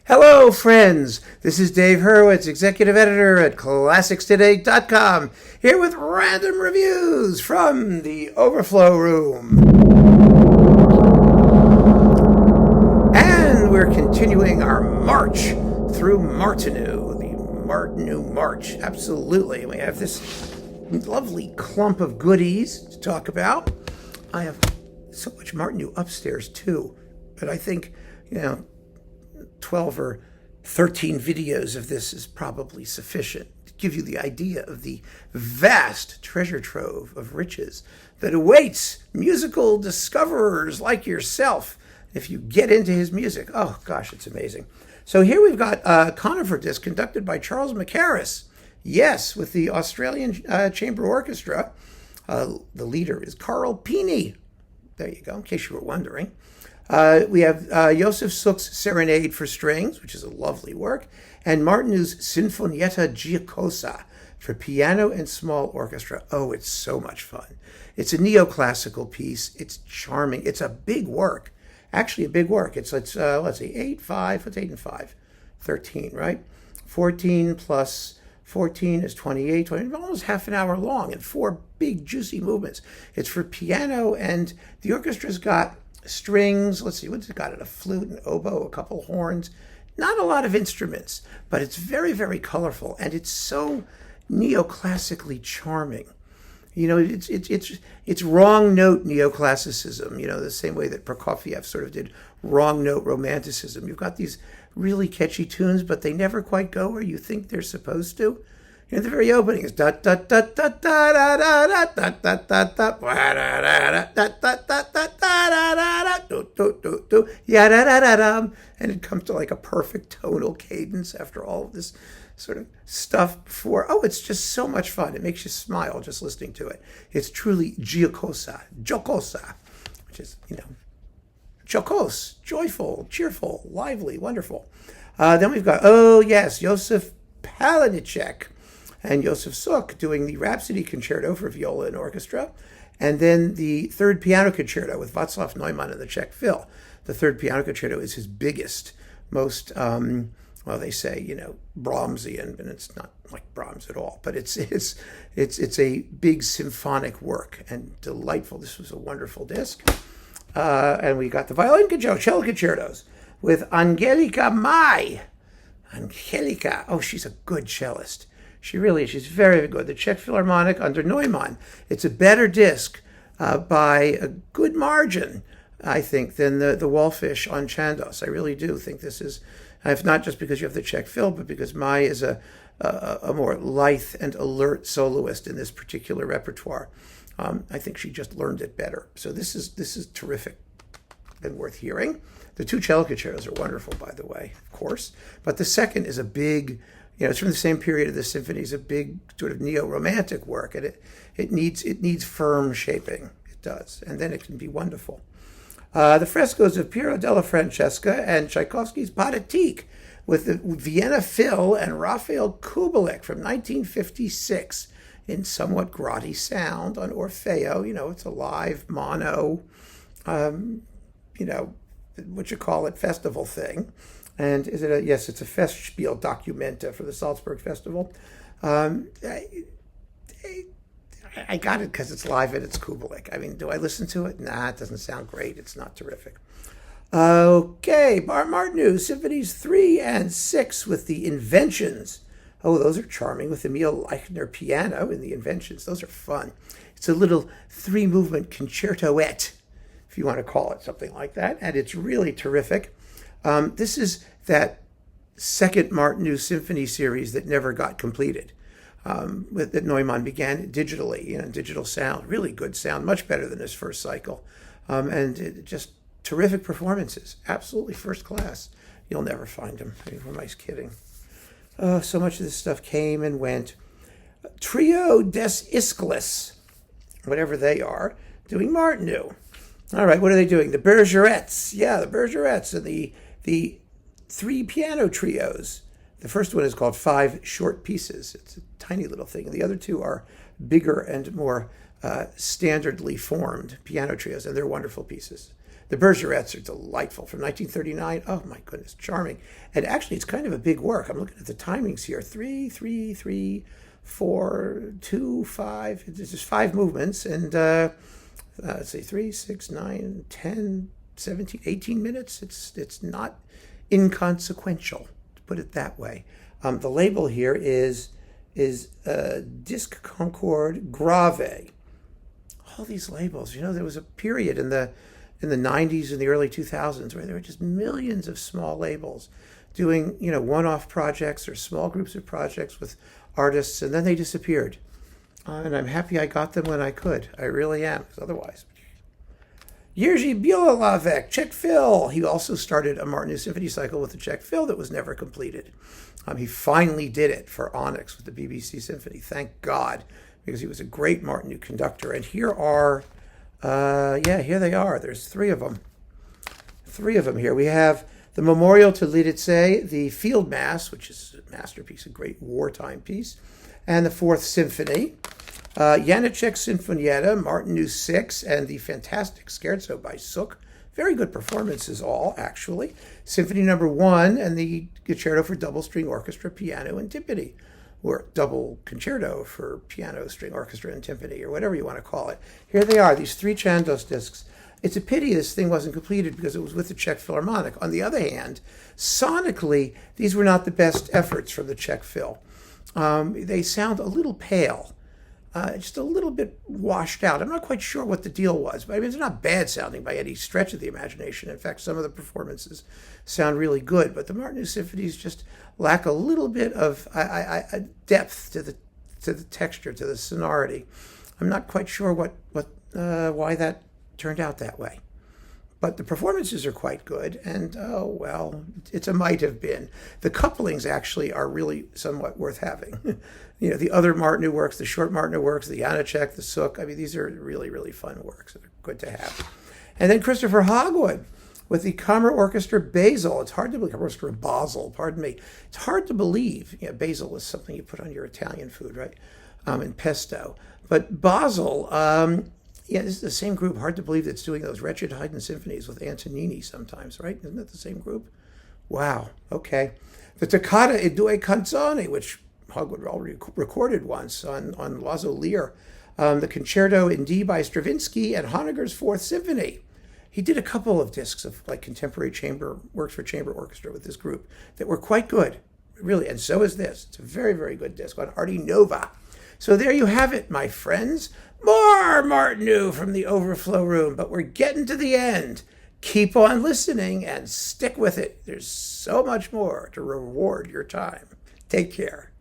Hello, friends. This is Dave Hurwitz, executive editor at ClassicsToday.com, here with random reviews from the Overflow room. And we're continuing our march through Martinu, the Martinu March. Absolutely. And we have this lovely clump of goodies to talk about. I have so much Martinu upstairs, too. But I think, 12 or 13 videos of this is probably sufficient to give you the idea of the vast treasure trove of riches that awaits musical discoverers like yourself if you get into his music. Oh, gosh, it's amazing. So here we've got a conifer disc conducted by Cello Cacheros. Yes, with the Australian Chamber Orchestra. The leader is Carl Pini. There you go, in case you were wondering. We have Josef Suk's Serenade for strings, which is a lovely work, and Martinu's Sinfonietta Giocosa for piano and small orchestra. Oh, it's so much fun. It's a neoclassical piece. It's charming. It's a big work. Actually, a big work. It's let's see, 8, 5, what's 8 and 5? 13, right? 14 plus 14 is 28, almost half an hour long, and 4 big, juicy movements. It's for piano, and the orchestra's got strings, let's see, what's it got? A flute, an oboe, a couple horns. Not a lot of instruments, but it's very, very colorful, and it's so neoclassically charming. It's wrong note neoclassicism, the same way that Prokofiev sort of did wrong note romanticism. You've got these really catchy tunes, but they never quite go where you think they're supposed to. The very opening is da da da da da da da da da da da da da da da do ya da da da da, and it comes to like a perfect tonal cadence after all of this sort of stuff before. Oh, it's just so much fun. It makes you smile just listening to it. It's truly jocosa, which is jocose, joyful, cheerful, lively, wonderful. Then we've got Josef Palanicek and Josef Suk doing the Rhapsody Concerto for viola and orchestra, and then the third piano concerto with Václav Neumann and the Czech Phil. The third piano concerto is his biggest, most, they say, Brahmsian, and it's not like Brahms at all, but it's a big symphonic work and delightful. This was a wonderful disc. And we got the violin concerto, cello concertos with Angelika Mai. Angelika, she's a good cellist. She really is. She's very, very good. The Czech Philharmonic under Neumann. It's a better disc by a good margin, I think, than the Wallfish on Chandos. I really do think this is, if not just because you have the Czech Phil, but because Mai is a more lithe and alert soloist in this particular repertoire. I think she just learned it better. So this is terrific and worth hearing. The 2 cello concertos are wonderful, by the way, of course. But the second is a big, it's from the same period of the symphonies, a big sort of neo-romantic work, and it needs firm shaping. It does, and then it can be wonderful. The frescoes of Pirodela, Franchesca, and Tchaikovsky's Patik with the Vienna Phil and Raphael Kubelik from 1956 in somewhat grotty sound on Orfeo. It's a live mono, festival thing. And is it yes, it's a Festspiel Documenta for the Salzburg Festival. I got it because it's live and it's Kubelik. I mean, do I listen to it? Nah, it doesn't sound great. It's not terrific. Okay, Martinu, Symphonies 3 and 6 with the Inventions. Oh, those are charming with Emil Leichner piano in the Inventions. Those are fun. It's a little 3-movement concertoette, if you want to call it something like that, and it's really terrific. This is that second Martinu symphony series that never got completed, that Neumann began digitally, digital sound, really good sound, much better than his first cycle, and just terrific performances, absolutely first class. You'll never find them. Who am I kidding? So much of this stuff came and went. Trio des Ischles, whatever they are, doing Martinu. All right, what are they doing? The Berserettes. Yeah, the Berserettes and the 3 piano trios. The first one is called 5 Short Pieces. It's a tiny little thing. The other 2 are bigger and more standardly formed piano trios, and they're wonderful pieces. The Berserettes are delightful from 1939. Oh my goodness, charming. And actually, it's kind of a big work. I'm looking at the timings here: 3, 3, 3, 4, 2, 5. There's just 5 movements, and let's see, 3, 6, 9, 10, 17, 18 minutes. It's not inconsequential, to put it that way. The label here is Disc Concord Grave. All these labels, there was a period in the 90s and the early 2000s where there were just millions of small labels doing, one-off projects or small groups of projects with artists, and then they disappeared. And I'm happy I got them when I could. I really am, because otherwise. Jerzy Bielavek, Czech Phil. He also started a Martinu Symphony cycle with the Czech Phil that was never completed. He finally did it for Onyx with the BBC Symphony. Thank God, because he was a great Martinu conductor. And here are, here they are. There's 3 of them. 3 of them here. We have the Memorial to Lidice, the Field Mass, which is a masterpiece, a great wartime piece, and the 4th Symphony. Janáček Sinfonietta, Martinu 6, and the fantastic Scherzo by Suk. Very good performances all, actually. Symphony number 1 and the Concerto for Double String Orchestra, Piano and Timpani, or Double Concerto for Piano, String Orchestra and Timpani, or whatever you want to call it. Here they are, these 3 Chandos discs. It's a pity this thing wasn't completed because it was with the Czech Philharmonic. On the other hand, sonically, these were not the best efforts from the Czech Phil. They sound a little pale. Just a little bit washed out. I'm not quite sure what the deal was, but I mean, it's not bad sounding by any stretch of the imagination. In fact, some of the performances sound really good, but the Martinu symphonies just lack a little bit of depth to the texture, to the sonority. I'm not quite sure why that turned out that way. But the performances are quite good, and it's a might have been. The couplings actually are really somewhat worth having. The other Martinu works, the short Martinu works, the Janáček, the Suk. I mean, these are really, really fun works. They're good to have. And then Christopher Hogwood with the Kammer Orchestra Basel. It's hard to believe, Orchestra Basel, pardon me. It's hard to believe. Basil is something you put on your Italian food, right? And pesto. But Basel, this is the same group. Hard to believe that's doing those wretched Haydn symphonies with Antonini sometimes, right? Isn't that the same group? Wow. Okay. The Toccata e Due Canzoni, which Hogwood already recorded once on L'Oiseau Lyre. The Concerto in D by Stravinsky and Honegger's 4th Symphony. He did a couple of discs of contemporary chamber works for chamber orchestra with this group that were quite good, really. And so is this. It's a very, very good disc on Arte Nova. So there you have it, my friends. More Martinu from the Overflow room, but we're getting to the end. Keep on listening and stick with it. There's so much more to reward your time. Take care.